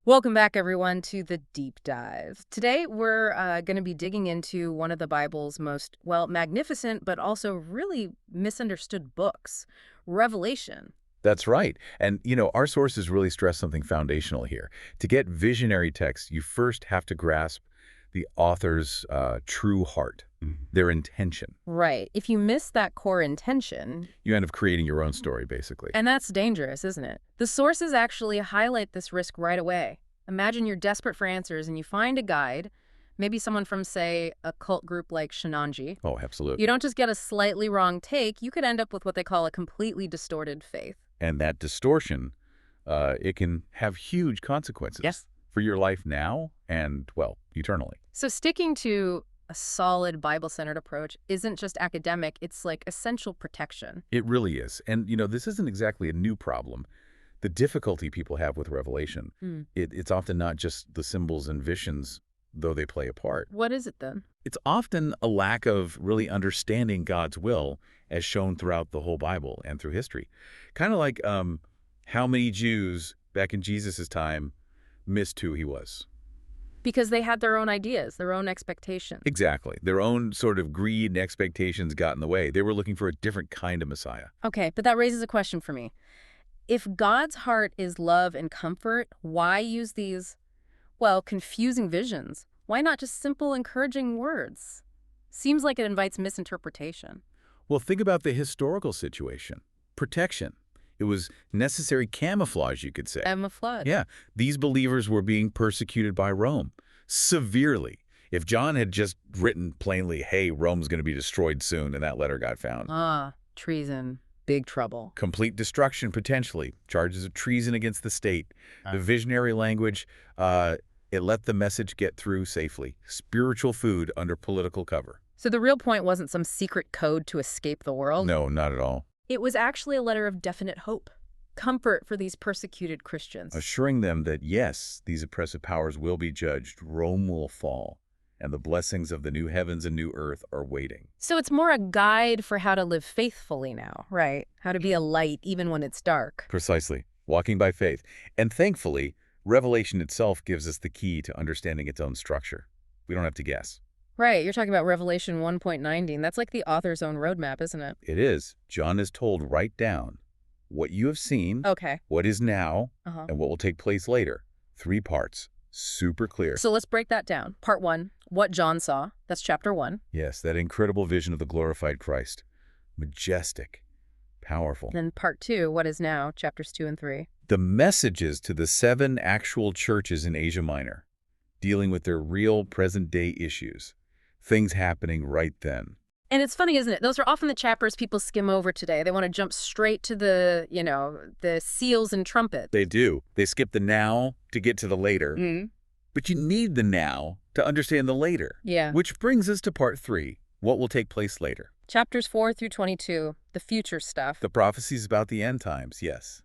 Welcome back, everyone, to the Deep Dive. Today, we're going to be digging into one of the Bible's most, well, magnificent, but also really misunderstood books, Revelation. That's right. And, our sources really stress something foundational here. To get visionary text, you first have to grasp the author's true heart, their intention. Right. If you miss that core intention, You end up creating your own story, basically. and that's dangerous, isn't it? The sources actually highlight this risk right away. Imagine you're desperate for answers and you find a guide, maybe someone from, say, a cult group like Shinanji. Oh, absolutely. You don't just get a slightly wrong take, you could end up with what they call a completely distorted faith. And that distortion, it can have huge consequences. Yes. For your life now and, well, eternally. So sticking to a solid Bible-centered approach isn't just academic, it's like essential protection. It really is. And, this isn't exactly a new problem. The difficulty people have with Revelation, it's often not just the symbols and visions, though they play a part. What is it then? It's often a lack of really understanding God's will as shown throughout the whole Bible and through history. Kind of like how many Jews back in Jesus' time missed who he was. Because they had their own ideas, their own expectations. Exactly. Their own sort of greed and expectations got in the way. They were looking for a different kind of Messiah. Okay, but that raises a question for me. If God's heart is love and comfort, why use these, well, confusing visions? Why not just simple, encouraging words? Seems like it invites misinterpretation. Well, think about the historical situation. Protection. It was necessary camouflage, you could say. Emma Flood. Yeah, these believers were being persecuted by Rome severely. If John had just written plainly, hey, Rome's going to be destroyed soon, and that letter got found. Treason. Big trouble. Complete destruction, potentially. Charges of treason against the state. The visionary language, it let the message get through safely. Spiritual food under political cover. So the real point wasn't some secret code to escape the world? No, not at all. It was actually a letter of definite hope, comfort for these persecuted Christians. Assuring them that, yes, these oppressive powers will be judged, Rome will fall, and the blessings of the new heavens and new earth are waiting. So it's more a guide for how to live faithfully now, right? How to be a light even when it's dark. Precisely. Walking by faith. And thankfully, Revelation itself gives us the key to understanding its own structure. We don't have to guess. Right, you're talking about Revelation 1.19. That's like the author's own roadmap, isn't it? It is. John is told right down what you have seen, Okay. what is now, and what will take place later. 3 parts. Super clear. So let's break that down. Part 1, what John saw. That's chapter 1. Yes, that incredible vision of the glorified Christ. Majestic. Powerful. Then part 2, what is now, chapters 2 and 3. The messages to the 7 actual churches in Asia Minor, dealing with their real present-day issues. Things happening right then. And it's funny, isn't it? Those are often the chapters people skim over today. They want to jump straight to the, the seals and trumpets. They do. They skip the now to get to the later. But you need the now to understand the later. Yeah. Which brings us to part 3, what will take place later. Chapters 4 through 22, the future stuff. The prophecies about the end times, yes,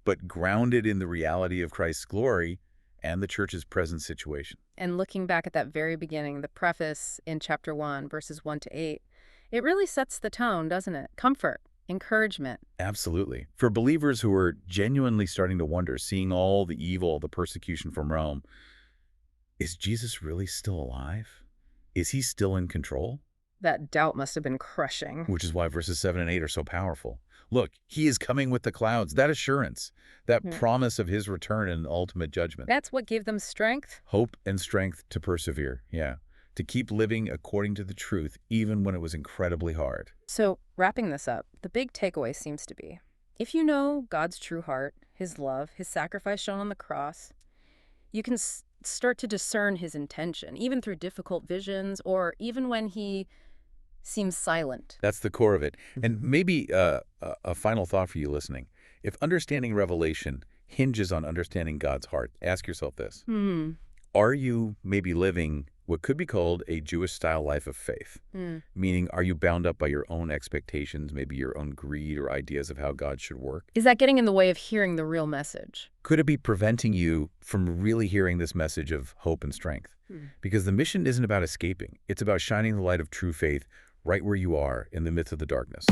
but grounded in the reality of Christ's glory and the church's present situation. And looking back at that very beginning, the preface in chapter 1, verses 1 to 8, it really sets the tone, doesn't it? Comfort, encouragement. Absolutely. For believers who are genuinely starting to wonder, seeing all the evil, the persecution from Rome, is Jesus really still alive? Is he still in control? That doubt must have been crushing. Which is why verses 7 and 8 are so powerful. Look, he is coming with the clouds. That assurance, that promise of his return and ultimate judgment. That's what gave them strength? Hope and strength to persevere, yeah. To keep living according to the truth, even when it was incredibly hard. So, wrapping this up, the big takeaway seems to be, if you know God's true heart, his love, his sacrifice shown on the cross, you can start to discern his intention, even through difficult visions or even when he seems silent. That's the core of it. And maybe a final thought for you listening. If understanding Revelation hinges on understanding God's heart, ask yourself this. Are you maybe living what could be called a Jewish-style life of faith? Meaning, are you bound up by your own expectations, maybe your own greed or ideas of how God should work? Is that getting in the way of hearing the real message? Could it be preventing you from really hearing this message of hope and strength? Because the mission isn't about escaping. It's about shining the light of true faith right where you are in the midst of the darkness.